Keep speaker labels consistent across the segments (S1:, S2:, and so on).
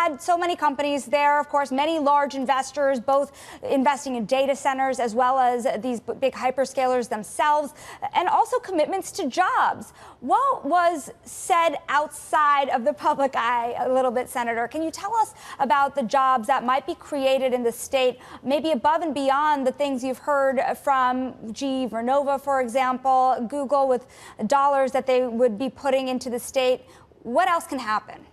S1: had so many companies there, of course, many large investors, both investing in data centers as well as these big hyperscalers themselves, and also commitments to jobs. What was said outside of the public eye a little bit, Senator? Can you tell us about the jobs that might be created in the state, maybe above and beyond the things you've heard from GE Vernova, for example, Google, with dollars that they would be putting into the state? What else can happen?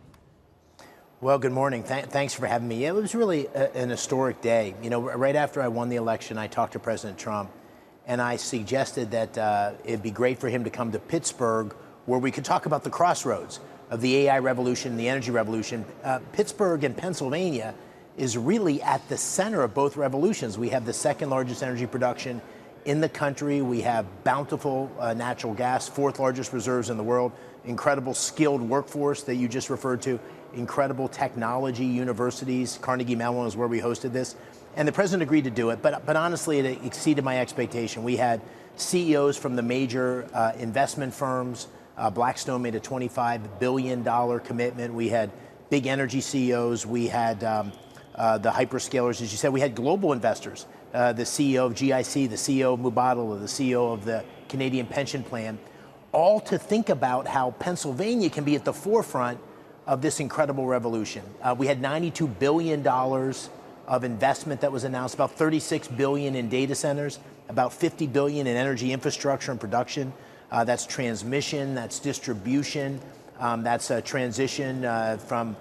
S2: Well, good morning. Thanks for having me. It was really an historic day. You know, right after I won the election, I talked to President Trump, and I suggested that it'd be great for him to come to Pittsburgh, where we could talk about the crossroads of the AI revolution and the energy revolution. Pittsburgh and Pennsylvania is really at the center of both revolutions. We have the second largest energy production in the country. We have bountiful natural gas, fourth largest reserves in the world, incredible skilled workforce that you just referred to, incredible technology universities. Carnegie Mellon is where we hosted this. And the president agreed to do it, but honestly, it exceeded my expectation. We had CEOs from the major investment firms. Blackstone made a $25 billion commitment. We had big energy CEOs. We had the hyperscalers, as you said. We had global investors, the CEO of GIC, the CEO of Modular, the CEO of the Canadian Pension Plan, all to think about how Pennsylvania can be at the forefront of this incredible revolution. We had $92 billion of investment that was announced, about $36 billion in data centers, about $50 billion in energy infrastructure and production. That's transmission, that's distribution, that's a transition from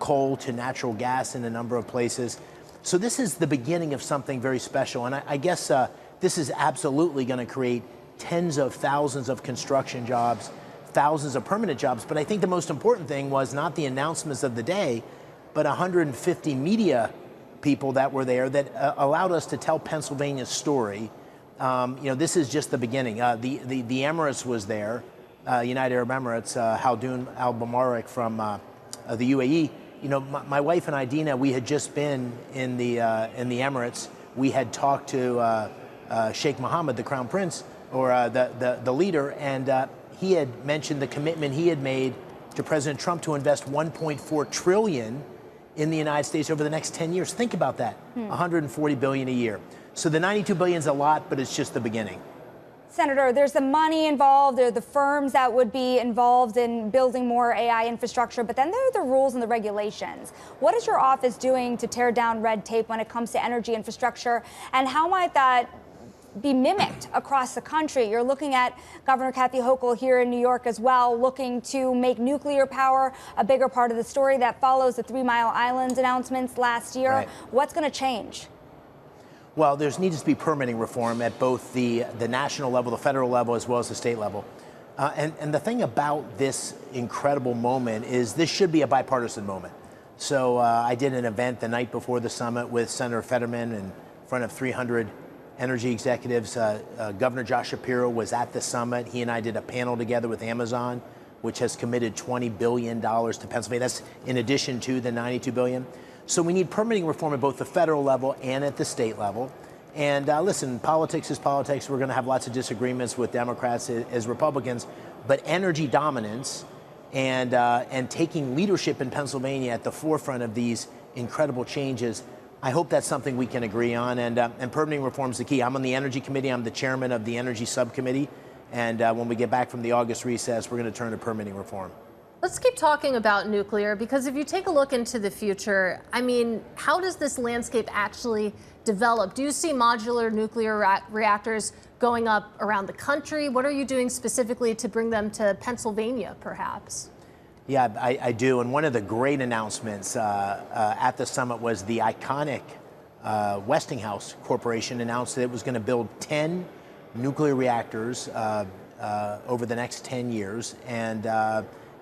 S2: coal to natural gas in a number of places. So this is the beginning of something very special. And I guess this is absolutely going to create tens of thousands of construction jobs, thousands of permanent jobs. But I think the most important thing was not the announcements of the day, but 150 media people that were there that allowed us to tell Pennsylvania's story. You know, this is just the beginning. The Emirates was there, United Arab Emirates, Khaldoon Al Bamarek from the UAE. You know, my wife and I, Dina, we had just been in the Emirates. We had talked to Sheikh Mohammed, the Crown Prince, or the leader, and he had mentioned the commitment he had made to President Trump to invest $1.4 trillion in the United States over the next 10 years. Think about that, $140 billion a year. So the $92 billion is a lot, but it's just the beginning.
S1: Senator, there's the money involved, there are the firms that would be involved in building more AI infrastructure, but then there are the rules and the regulations. What is your office doing to tear down red tape when it comes to energy infrastructure, and how might that be mimicked across the country? You're looking at Governor Kathy Hochul here in New York as well, looking to make nuclear power a bigger part of the story. That follows the 3 Mile Island announcements last year.
S2: Right.
S1: What's going to change?
S2: Well, there needs to be permitting reform at both the national level, the federal level, as well as the state level. And the thing about this incredible moment is this should be a bipartisan moment. So I did an event the night before the summit with Senator Fetterman in front of 300 energy executives. Governor Josh Shapiro was at the summit. He and I did a panel together with Amazon, which has committed $20 billion to Pennsylvania. That's in addition to the $92 billion. So we need permitting reform at both the federal level and at the state level. And listen, politics is politics. We're going to have lots of disagreements with Democrats as Republicans, but energy dominance and taking leadership in Pennsylvania at the forefront of these incredible changes, I hope that's something we can agree on. And permitting reform is the key. I'm on the Energy Committee. I'm the chairman of the Energy Subcommittee. And when we get back from the August recess, we're going to turn to permitting reform.
S3: Let's keep talking about nuclear, because if you take a look into the future, I mean, how does this landscape actually develop? Do you see modular nuclear reactors going up around the country? What are you doing specifically to bring them to Pennsylvania, perhaps?
S2: Yeah, I do. And one of the great announcements at the summit was the iconic Westinghouse Corporation announced that it was going to build 10 nuclear reactors over the next 10 years.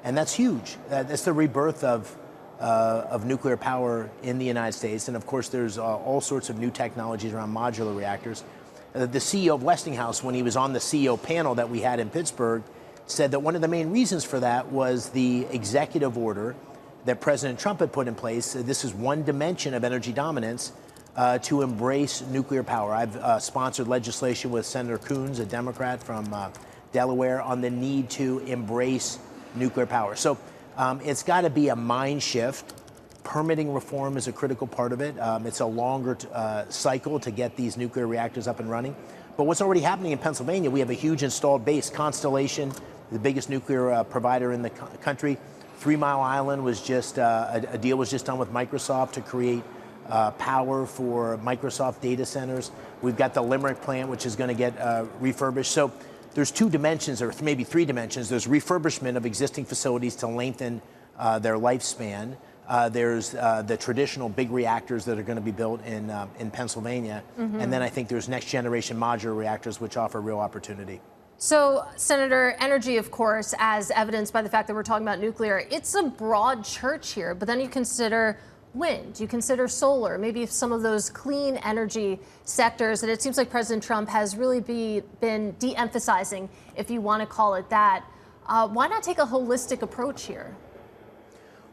S2: And that's huge. That's the rebirth of nuclear power in the United States. And of course, there's all sorts of new technologies around modular reactors. The CEO of Westinghouse, when he was on the CEO panel that we had in Pittsburgh, said that one of the main reasons for that was the executive order that President Trump had put in place. This is one dimension of energy dominance to embrace nuclear power. I've sponsored legislation with Senator Coons, a Democrat from Delaware, on the need to embrace nuclear power. So it's got to be a mind shift Permitting reform is a critical part of it. It's a longer cycle to get these nuclear reactors up and running. But what's already happening in Pennsylvania, we have a huge installed base. Constellation, the biggest nuclear provider in the country. 3 Mile Island was just, a deal was just done with Microsoft to create power for Microsoft data centers. We've got the Limerick plant, which is going to get refurbished. So there's 2 dimensions, or maybe 3 dimensions. There's refurbishment of existing facilities to lengthen their lifespan. There's the traditional big reactors that are going to be built in Pennsylvania. And then I think there's next generation modular reactors, which offer real opportunity.
S3: So, Senator, energy, of course, as evidenced by the fact that we're talking about nuclear, it's a broad church here, but then you consider wind, you consider solar, maybe some of those clean energy sectors that it seems like President Trump has really been de-emphasizing, if you want to call it that. Why not take a holistic approach here?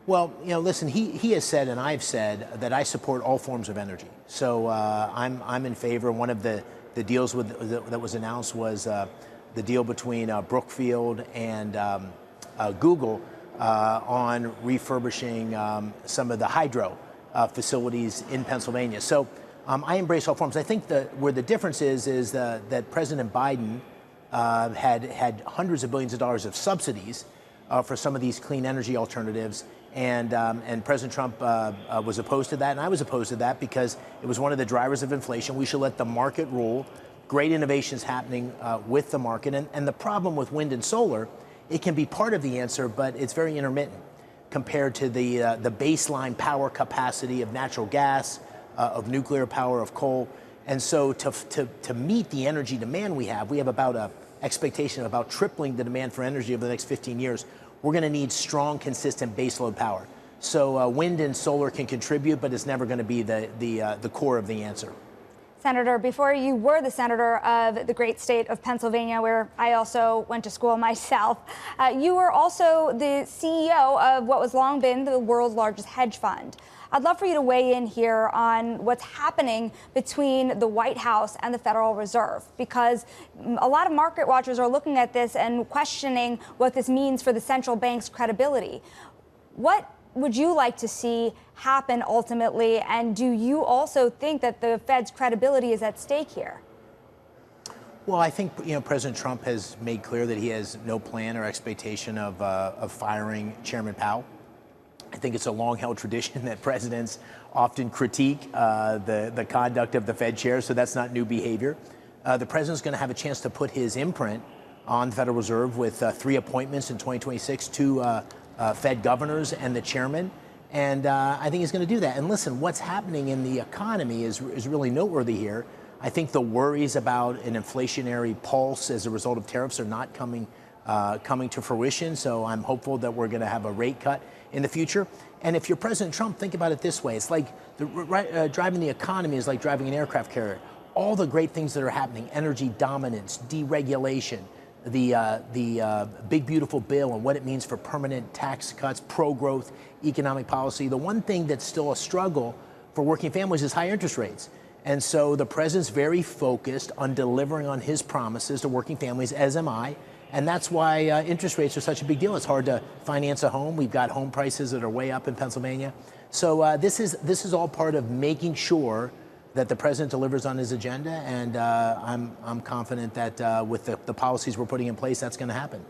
S2: Well, listen, he has said, and I've said, that I support all forms of energy. So I'm in favor. One of the deals that was announced was the deal between Brookfield and Google on refurbishing some of the hydro facilities in Pennsylvania. So I embrace all forms. I think where the difference is that President Biden had hundreds of billions of dollars of subsidies for some of these clean energy alternatives. And President Trump was opposed to that, and I was opposed to that because it was one of the drivers of inflation. We should let the market rule. Great innovations happening with the market. And the problem with wind and solar, it can be part of the answer, but it's very intermittent compared to the baseline power capacity of natural gas, of nuclear power, of coal. And so to meet the energy demand we have about an expectation of about tripling the demand for energy over the next 15 years. We're going to need strong, consistent baseload power. So wind and solar can contribute, but it's never going to be the core of the answer.
S1: Senator, before you were the senator of the great state of Pennsylvania, where I also went to school myself, you were also the CEO of what was long been the world's largest hedge fund. I'd love for you to weigh in here on what's happening between the White House and the Federal Reserve, because a lot of market watchers are looking at this and questioning what this means for the central bank's credibility. What would you like to see happen ultimately? And do you also think that the Fed's credibility is at stake here?
S2: Well, I think President Trump has made clear that he has no plan or expectation of firing Chairman Powell. I think it's a long-held tradition that presidents often critique the conduct of the Fed chair, so that's not new behavior. The president's going to have a chance to put his imprint on the Federal Reserve with 3 appointments in 2026, 2 Fed governors and the chairman. And I think he's going to do that. And listen, what's happening in the economy is really noteworthy here. I think the worries about an inflationary pulse as a result of tariffs are not coming to fruition. So I'm hopeful that we're going to have a rate cut in the future. And if you're President Trump, think about it this way. It's like driving the economy is like driving an aircraft carrier. All the great things that are happening, energy dominance, deregulation, the big beautiful bill and what it means for permanent tax cuts, pro-growth, economic policy. The one thing that's still a struggle for working families is high interest rates. And so the president's very focused on delivering on his promises to working families, as am I. And that's why interest rates are such a big deal. It's hard to finance a home. We've got home prices that are way up in Pennsylvania. So this is all part of making sure that the president delivers on his agenda. And I'm confident that with the policies we're putting in place, that's going to happen.